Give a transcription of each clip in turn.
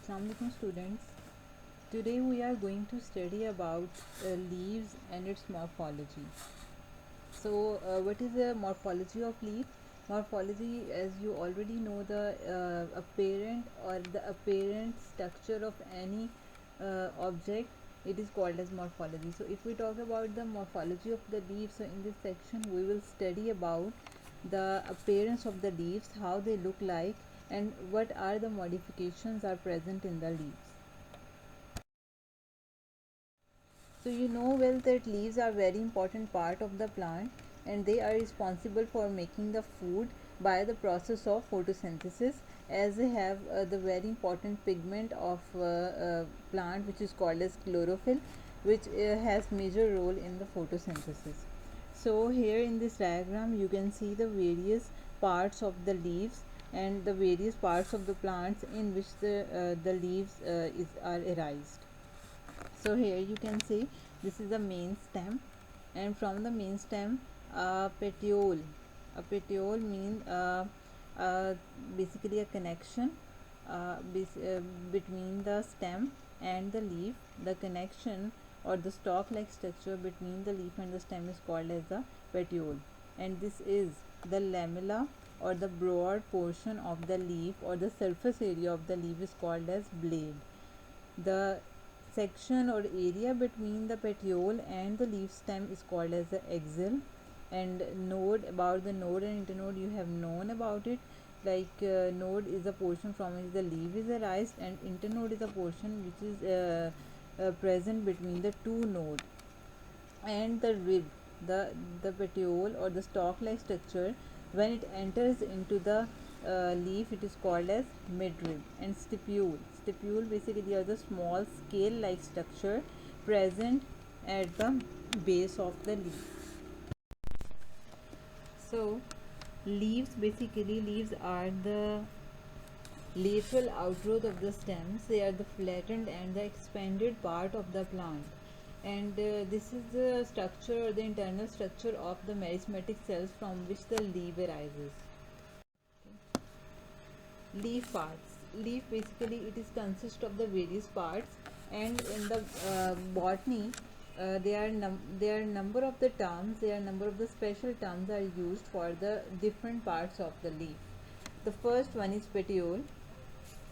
Assalamualaikum students. Today we are going to study about leaves and its morphology. So, what is the morphology of leaf? Morphology, as you already know, the apparent or the apparent structure of any object, it is called as morphology. So, if we talk about the morphology of the leaves, so in this section we will study about the appearance of the leaves, how they look like, and what are the modifications are present in the leaves. So you know well that leaves are very important part of the plant, and they are responsible for making the food by the process of photosynthesis, as they have the very important pigment of plant, which is called as chlorophyll, which has major role in the photosynthesis. So here in this diagram you can see the various parts of the leaves and the various parts of the plants in which the leaves are arised. So here you can see this is the main stem, and from the main stem a petiole means basically a connection between the stem and the leaf. The connection or the stalk like structure between the leaf and the stem is called as the petiole, and this is the lamella or the broad portion of the leaf, or the surface area of the leaf is called as blade. The section or area between the petiole and the leaf stem is called as the axil. And node, about the node and internode you have known about it, like node is a portion from which the leaf is arised, and internode is a portion which is present between the two nodes. And the rib, the petiole or the stalk like structure, when it enters into the leaf, it is called as midrib. And stipule basically are the small scale like structure present at the base of the leaf. So leaves are the lateral outgrowth of the stems. They are the flattened and the expanded part of the plant, and this is the structure or the internal structure of the meristematic cells from which the leaf arises. Leaf parts. Leaf basically it is consist of the various parts, and in the botany there are number of the terms, there are number of the special terms are used for the different parts of the leaf. The first one is petiole.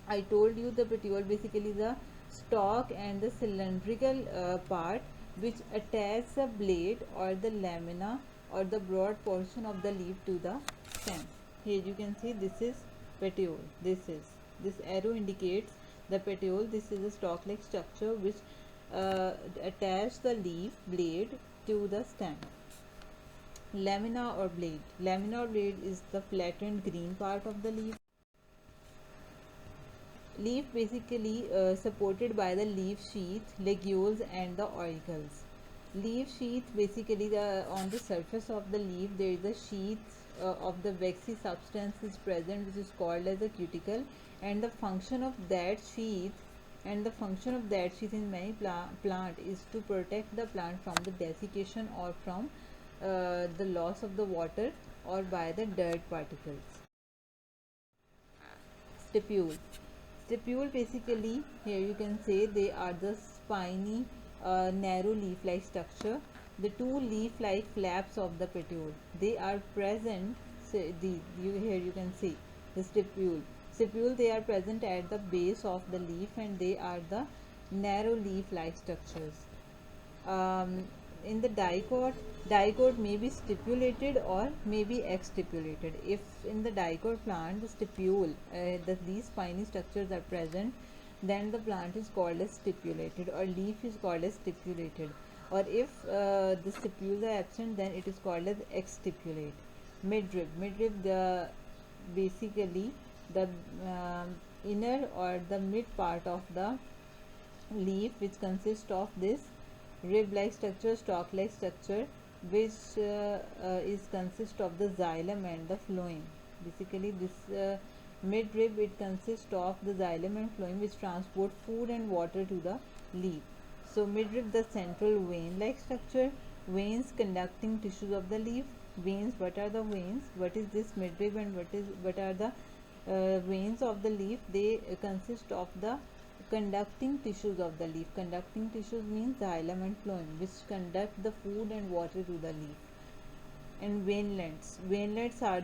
I told you the petiole basically the stalk and the cylindrical part which attach the blade or the lamina or the broad portion of the leaf to the stem. Here you can see this is petiole. This arrow indicates the petiole. This is a stalk-like structure which attach the leaf blade to the stem. Lamina or blade. Lamina or blade is the flattened green part of the leaf. Leaf basically supported by the leaf sheath, ligules and the auricles. Leaf sheath basically on the surface of the leaf there is a sheath of the waxy substance is present, which is called as a cuticle, and the function of that sheath in many plant is to protect the plant from the desiccation or from the loss of the water or by the dirt particles. Stipule. Stipule basically, here you can say they are the spiny narrow leaf like structure, the two leaf like flaps of the petiole. They are present, here you can see the stipule they are present at the base of the leaf, and they are the narrow leaf like structures. In the dicot may be stipulated or may be exstipulated. If in the dicot plant the stipule, these spiny structures are present, then the plant is called as stipulated, or leaf is called as stipulated. Or if the stipules are absent, then it is called as exstipulate. Midrib, the basically the inner or the mid part of the leaf, which consists of this rib like structure, stalk like structure, which is consist of the xylem and the phloem. Basically this midrib, it consists of the xylem and phloem which transport food and water to the leaf. So midrib, the central vein like structure, veins conducting tissues of the leaf. Veins, what are the veins? What is this midrib, and what are the veins of the leaf? They consist of the Conducting tissues of the leaf. Conducting tissues means xylem and phloem, which conduct the food and water to the leaf. And veinlets. Veinlets are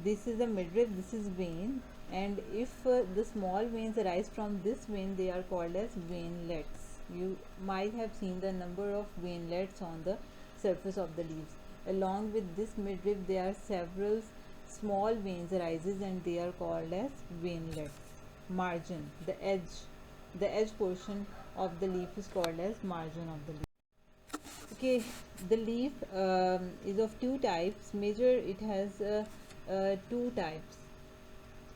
this is the midrib, this is vein, and if the small veins arise from this vein, they are called as veinlets. You might have seen the number of veinlets on the surface of the leaves. Along with this midrib, there are several small veins arises, and they are called as veinlets. Margin, the edge portion of the leaf is called as margin of the leaf. Okay, the leaf is of two types. Major, it has two types.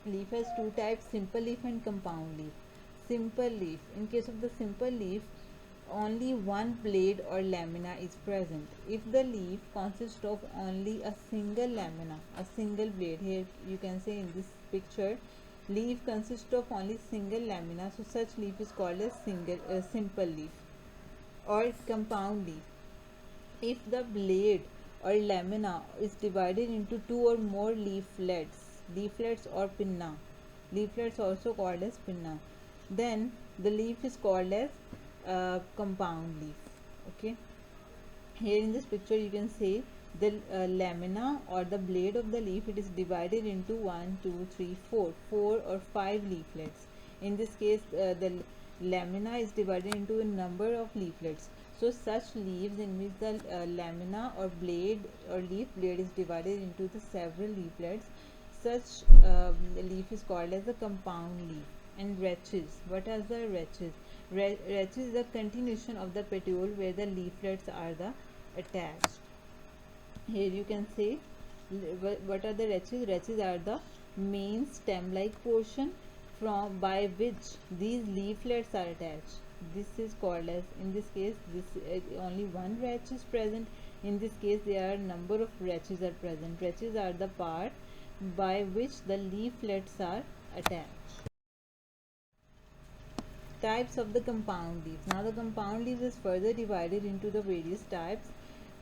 Leaf has two types: simple leaf and compound leaf. Simple leaf. In case of the simple leaf, only one blade or lamina is present. If the leaf consists of only a single lamina, a single blade, here you can say in this picture, leaf consists of only single lamina, so such leaf is called as simple leaf or compound leaf. If the blade or lamina is divided into two or more leaflets or pinna, leaflets also called as pinna, then the leaf is called as compound leaf. Okay, here in this picture you can say the lamina or the blade of the leaf, it is divided into 1, 2, 3, 4 or 5 leaflets. In this case, the lamina is divided into a number of leaflets. So such leaves in which the lamina or blade or leaf blade is divided into the several leaflets, such leaf is called as a compound leaf. And rachis, what are the rachis? Rachis is the continuation of the petiole where the leaflets are attached. Here you can say what are the rachis? Rachis are the main stem-like portion by which these leaflets are attached. This is called as, in this case, only one rach is present. In this case, there are number of rachis are present. Rachis are the part by which the leaflets are attached. Types of the compound leaves. Now the compound leaves is further divided into the various types.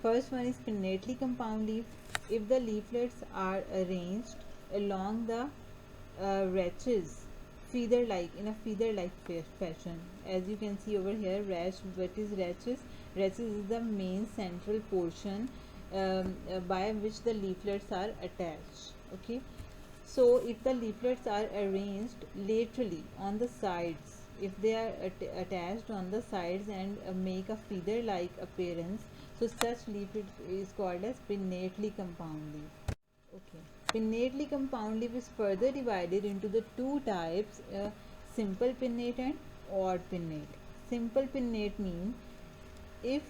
First one is pinnately compound leaf. If the leaflets are arranged along the rachis in a feather-like fashion, as you can see over here, what is rachis? Rachis is the main central portion by which the leaflets are attached. Okay, so if the leaflets are arranged laterally on the sides, if they are attached on the sides and make a feather-like appearance, so such leaf is called as pinnately compound leaf. Okay. Pinnately compound leaf is further divided into the two types, simple pinnate and odd pinnate. Simple pinnate means if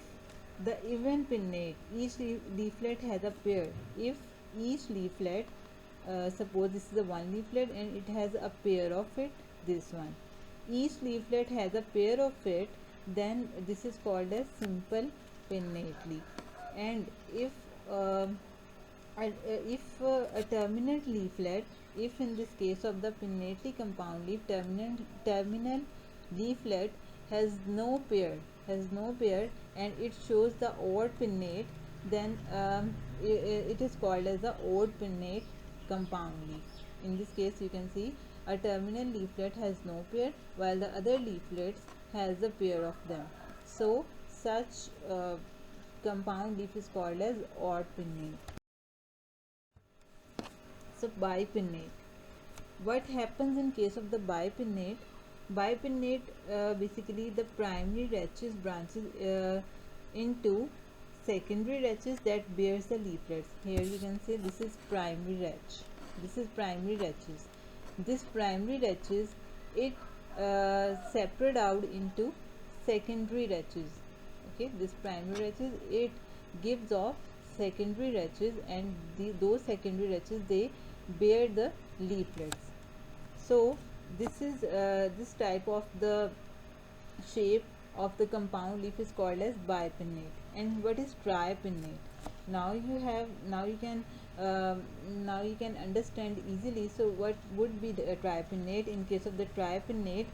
the even pinnate, each leaflet has a pair. If each leaflet, suppose this is the one leaflet and it has a pair of it, this one. Each leaflet has a pair of it, then this is called as simple pinnate leaf. And if a terminal leaflet, if in this case of the pinnately compound leaf, terminal leaflet has no pair and it shows the odd pinnate, then it is called as the odd pinnate compound leaf. In this case you can see a terminal leaflet has no pair while the other leaflets has a pair of them, so such compound leaf is called as odd pinnate. So bipinnate, what happens in case of the bipinnate? Bipinnate, basically the primary rachis branches into secondary rachis that bears the leaflets. Here you can say this is primary rach, this is primary rachis. This primary rachis, it separate out into secondary rachis. Okay, this primary rachis, it gives off secondary rachis, and those secondary rachis, they bear the leaflets. So this is this type of the shape of the compound leaf is called as bipinnate. And what is tripinnate? Now you can understand easily. So what would be the tripinnate? In case of the tripinnate,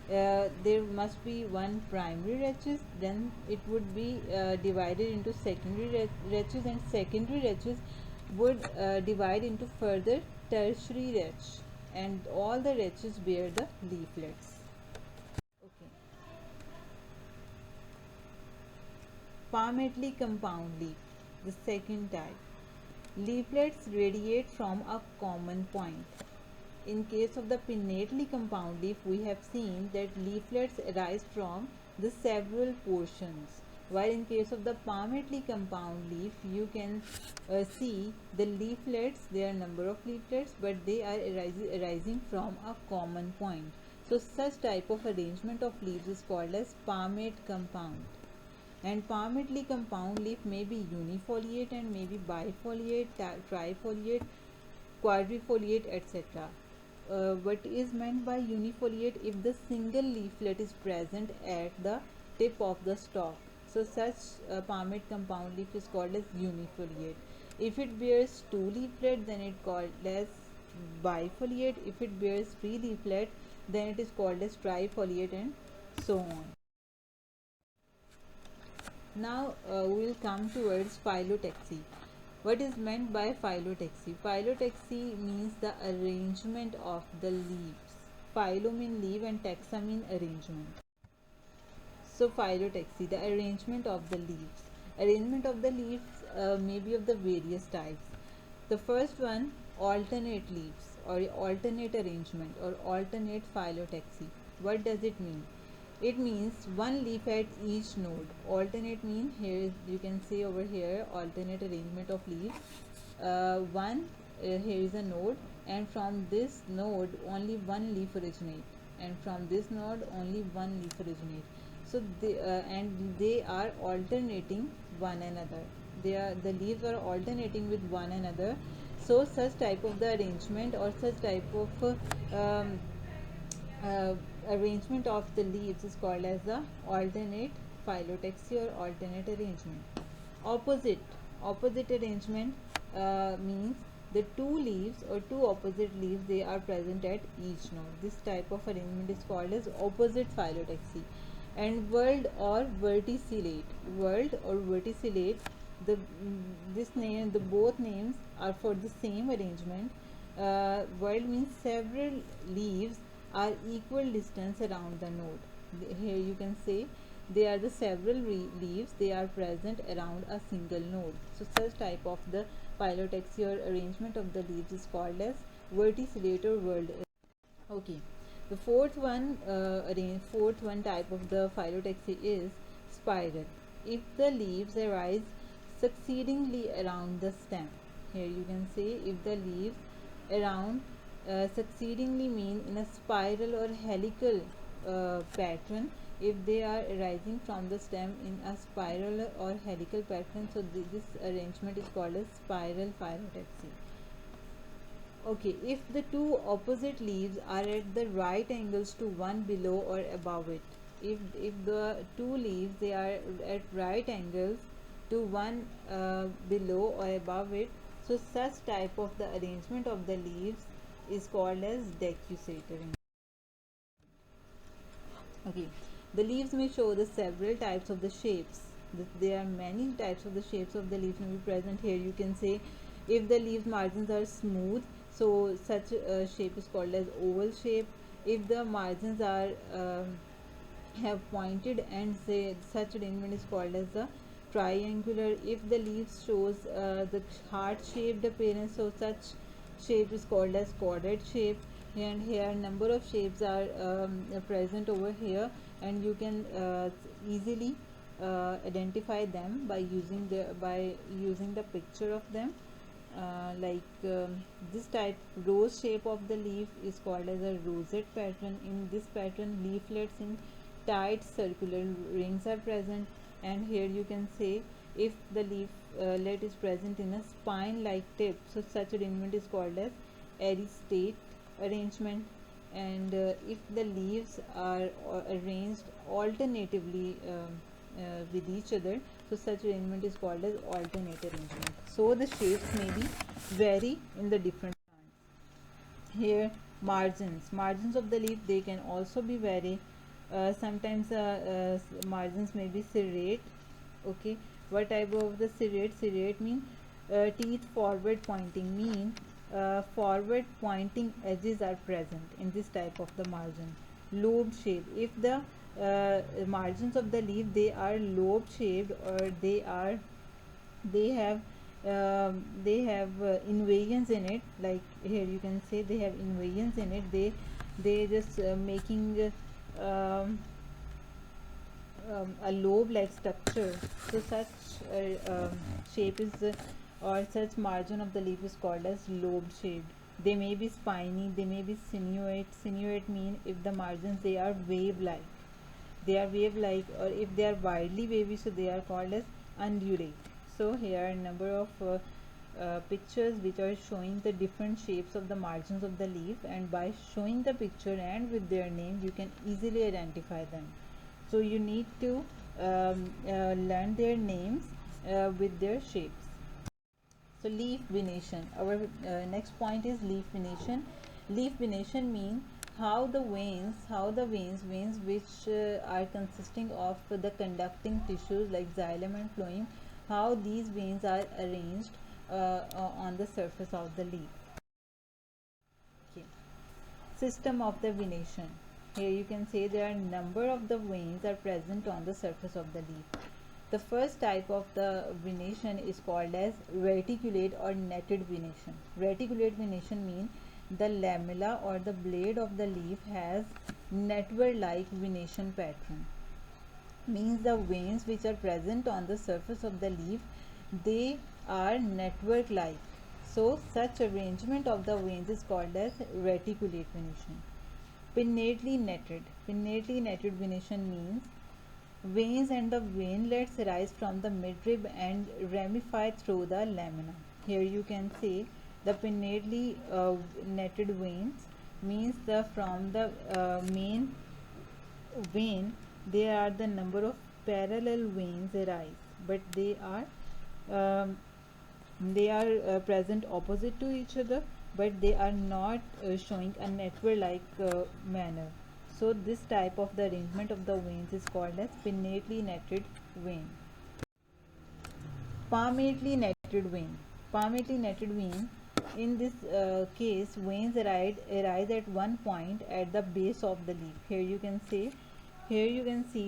there must be one primary rachis, then it would be divided into secondary rachis, and secondary rachis would divide into further tertiary rach, and all the rachis bear the leaflets. Palmately compound leaf, the second type. Leaflets radiate from a common point. In case of the pinnately compound leaf, we have seen that leaflets arise from the several portions. While in case of the palmately compound leaf, you can see the leaflets, there are number of leaflets, but they are arising from a common point. So such type of arrangement of leaves is called as palmate compound. And palmately compound leaf may be unifoliate and may be bifoliate, trifoliate, quadrifoliate, etc. What is meant by unifoliate? If the single leaflet is present at the tip of the stalk. So such palmate compound leaf is called as unifoliate. If it bears two leaflets, then it called as bifoliate. If it bears three leaflets, then it is called as trifoliate, and so on. Now we will come towards phyllotaxy. What is meant by phyllotaxy? Phyllotaxy means the arrangement of the leaves. Phyllo mean leaf and taxa mean arrangement. So phyllotaxy, the arrangement of the leaves. Arrangement of the leaves may be of the various types. The first one, alternate leaves or alternate arrangement or alternate phyllotaxy. What does it mean? It means one leaf at each node. Alternate mean, here you can see over here, alternate arrangement of leaves. Here is a node, and from this node only one leaf originate, and from this node only one leaf originate. So they are alternating one another. The leaves are alternating with one another. So such type of the arrangement or such type of uh, arrangement of the leaves is called as the alternate phyllotaxy or alternate arrangement. Opposite arrangement means the two leaves or two opposite leaves, they are present at each node. This type of arrangement is called as opposite phyllotaxy. And whorled or verticillate, the both names are for the same arrangement. Whorled means several leaves are equal distance around the node. Here you can say they are the several leaves, they are present around a single node. So such type of the phyllotaxy or arrangement of the leaves is called as verticillate or whorled. Okay, the fourth one type of the phyllotaxy is spiral. If the leaves arise succeedingly around the stem, here you can say if the leaves around succeedingly mean in a spiral or helical pattern. If they are arising from the stem in a spiral or helical pattern, so this arrangement is called as spiral phyllotaxy. Okay, if the two opposite leaves are at the right angles to one below or above it, if the two leaves they are at right angles to one below or above it, so such type of the arrangement of the leaves is called as decussate arrangement. Okay, the leaves may show the several types of the shapes. There are many types of the shapes of the leaves may be present. Here you can say if the leaves margins are smooth, so such a shape is called as oval shape. If the margins are have pointed ends, say such arrangement is called as the triangular. If the leaves shows the heart shaped appearance, so such shape is called as chordate shape. And here number of shapes are present over here, and you can easily identify them by using the picture of them. This type rose shape of the leaf is called as a rosette pattern. In this pattern, leaflets in tight circular rings are present, and here you can say if the leaflet is present in a spine like tip, so such arrangement is called as aristate arrangement. And if the leaves are arranged alternatively with each other, so such arrangement is called as alternate arrangement. So the shapes may be vary in the different plants. Here margins of the leaf, they can also be vary. Sometimes margins may be serrate. Okay, what type of the serrate mean teeth forward pointing, mean forward pointing edges are present in this type of the margin. Lobed shape, if the margins of the leaf, they are lobe shaped, or they have invasions in it. Like here you can say they have invasions in it. They just making a lobe like structure. So such shape is or such margin of the leaf is called as lobe shaped. They may be spiny, they may be sinuate. Sinuate mean if the margins they are wave like, or if they are widely wavy, so they are called as undulate. So here are a number of pictures which are showing the different shapes of the margins of the leaf, and by showing the picture and with their name you can easily identify them. So you need to learn their names with their shapes. So leaf venation. Our next point is leaf venation. Leaf venation means veins which are consisting of the conducting tissues like xylem and phloem, how these veins are arranged on the surface of the leaf. Okay. System of the venation. Here you can say there are number of the veins are present on the surface of the leaf. The first type of the venation is called as reticulate or netted venation. Reticulate venation means the lamella or the blade of the leaf has network-like venation pattern. Means the veins which are present on the surface of the leaf, they are network-like. So such arrangement of the veins is called as reticulate venation. Pinnately netted. Pinnately netted venation means veins and the veinlets rise from the midrib and ramify through the lamina. Here you can see the pinnately netted veins means the from the main vein there are the number of parallel veins arise, but they are present opposite to each other, but they are not showing a network like manner. So this type of the arrangement of the veins is called as pinnately netted vein. Palmately netted vein. Palmately netted vein. In this case, veins arise at one point at the base of the leaf. Here you can see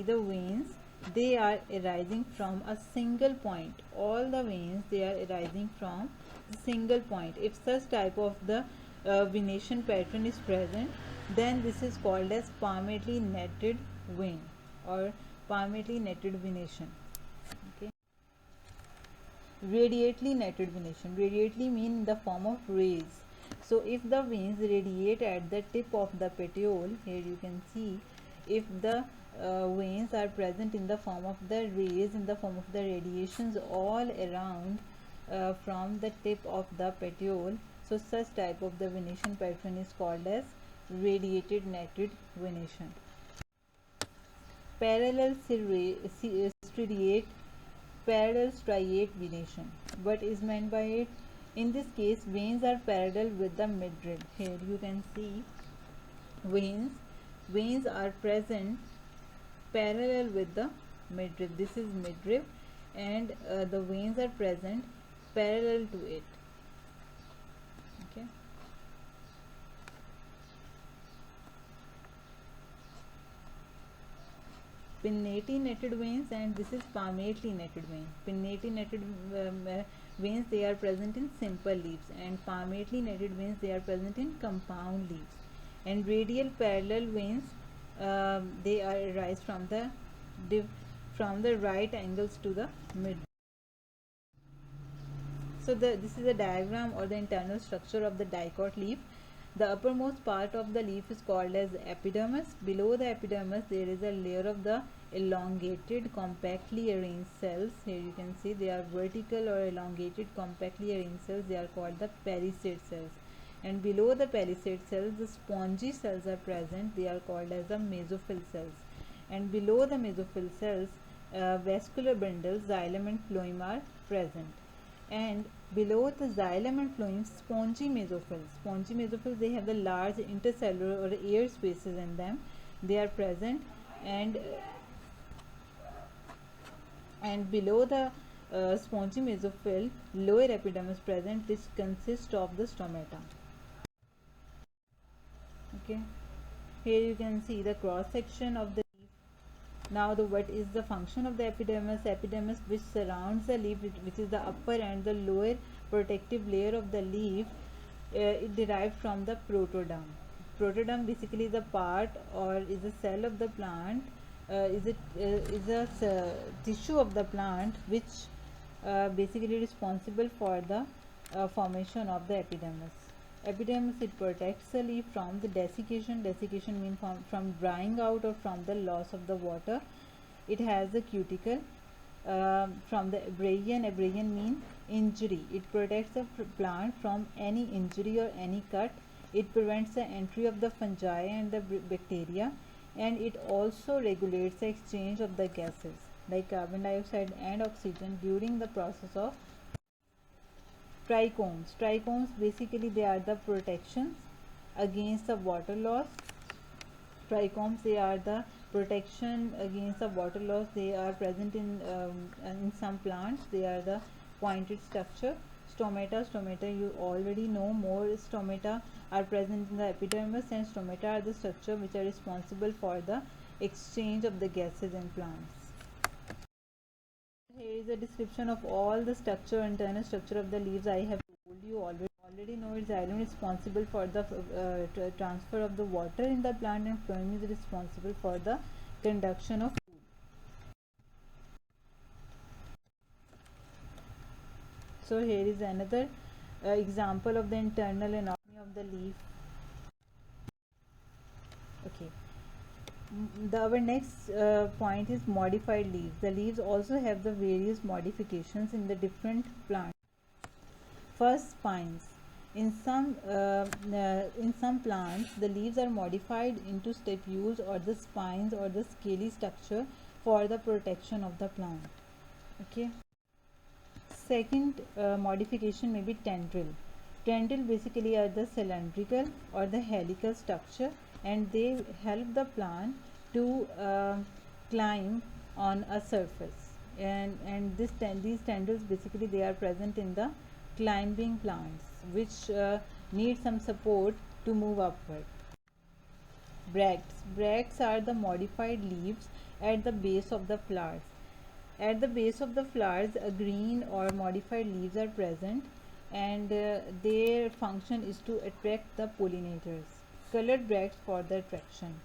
the veins. They are arising from a single point. All the veins they are arising from a single point. If such type of the venation pattern is present, then this is called as palmately netted vein or palmately netted venation. Okay. Radiately netted venation. Radiately mean in the form of rays. So if the veins radiate at the tip of the petiole, here you can see if the veins are present in the form of the rays, in the form of the radiations all around from the tip of the petiole, so such type of the venation pattern is called as radiated netted venation. Parallel striate, parallel striate venation. What is meant by it? In this case, veins are parallel with the midrib. Here you can see veins are present parallel with the midrib. This is midrib, and the veins are present parallel to it. Okay. Pinnately netted veins, and this is palmately netted vein. Pinnately netted veins, they are present in simple leaves, and palmately netted veins, they are present in compound leaves. And radial parallel veins, they arise from the right angles to the mid. So this is a diagram or the internal structure of the dicot leaf. The uppermost part of the leaf is called as epidermis. Below the epidermis there is a layer of the elongated compactly arranged cells. Here you can see they are vertical or elongated compactly arranged cells. They are called the palisade cells. And below the palisade cells the spongy cells are present. They are called as the mesophyll cells. And below the mesophyll cells vascular bundles, xylem and phloem are present. And below the xylem and phloem, spongy mesophils. Spongy mesophils, they have the large intercellular or air spaces in them. They are present, and below the spongy mesophyll, lower epidermis present. This consists of the stomata. Okay. Here you can see the cross section of the leaf. Now what is the function of the epidermis? Epidermis, which surrounds the leaf, which is the upper and the lower protective layer of the leaf, it derived from the protoderm. Protoderm basically is a part or is a cell of the plant, is a tissue of the plant which basically responsible for the formation of the epidermis. Epidermis, it protects the leaf from the desiccation. Desiccation means from drying out or from the loss of the water. It has a cuticle. From the abrasion, abrasion means injury. It protects the plant from any injury or any cut. It prevents the entry of the fungi and the bacteria, and it also regulates the exchange of the gases like carbon dioxide and oxygen during the process of trichomes. Trichomes basically they are the protections against the water loss. Trichomes, they are the protection against the water loss. They are present in some plants. They are the pointed structure. Stomata, you already know more. Stomata are present in the epidermis, and stomata are the structure which are responsible for the exchange of the gases in plants. Here is a description of all the structure, internal structure of the leaves. I have told you already know its xylem responsible for the transfer of the water in the plant, and phloem is responsible for the conduction of food. So here is another example of the internal anatomy of the leaf. Okay. Our next point is modified leaves. The leaves also have the various modifications in the different plants. First, spines. In some plants, the leaves are modified into stipules or the spines or the scaly structure for the protection of the plant. Okay. Second modification may be tendril. Tendril basically are the cylindrical or the helical structure, and they help the plant to climb on a surface. And these tendrils basically they are present in the climbing plants, which need some support to move upward. Bracts. Bracts are the modified leaves at the base of the flowers. At the base of the flowers, a green or modified leaves are present, and their function is to attract the pollinators. Colored bracts for the attraction.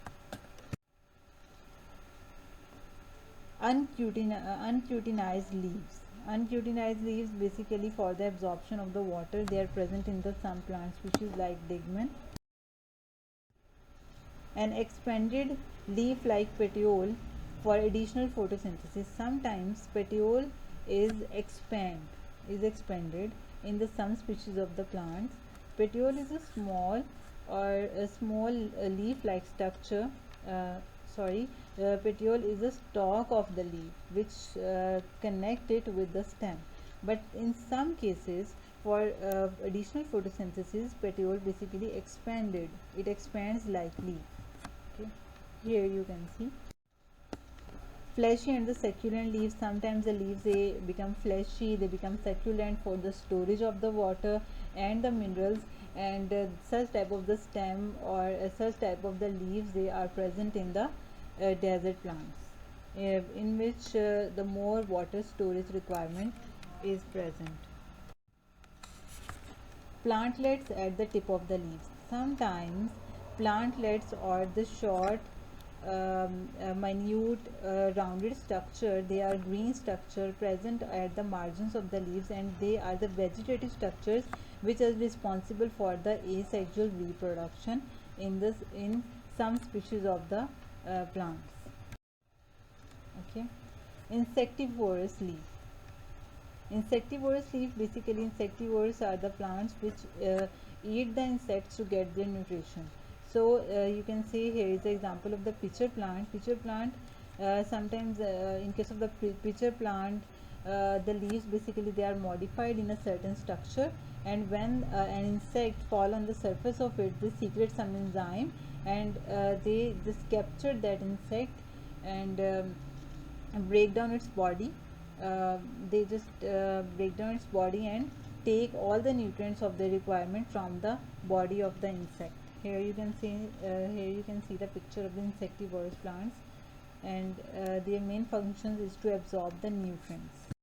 Uncutinized leaves. Uncutinized leaves basically for the absorption of the water. They are present in the some plant species like digman. An expanded leaf like petiole for additional photosynthesis. Sometimes petiole is expanded in the some species of the plants. Petiole is a small leaf like structure. Petiole is a stalk of the leaf which connect it with the stem. But in some cases, for additional photosynthesis, petiole basically expanded. It expands like leaf. Okay. Here you can see fleshy and the succulent leaves. Sometimes the leaves they become fleshy, they become succulent for the storage of the water and the minerals, and such type of the stem or such type of the leaves they are present in the desert plants, in which the more water storage requirement is present. Plantlets at the tip of the leaves. Sometimes plantlets or the short minute rounded structure, they are green structure present at the margins of the leaves, and they are the vegetative structures which are responsible for the asexual reproduction in some species of the plants. Okay. Insectivorous leaf. Insectivorous leaf, basically insectivores are the plants which eat the insects to get their nutrition. So you can see here is the example of the pitcher plant. Pitcher plant, sometimes in case of the pitcher plant, the leaves basically they are modified in a certain structure, and when an insect fall on the surface of it, they secrete some enzyme, and they just capture that insect and break down its body. They just break down its body and take all the nutrients of the requirement from the body of the insect. Here you can see the picture of the insectivorous plants. and their main functions is to absorb the nutrients.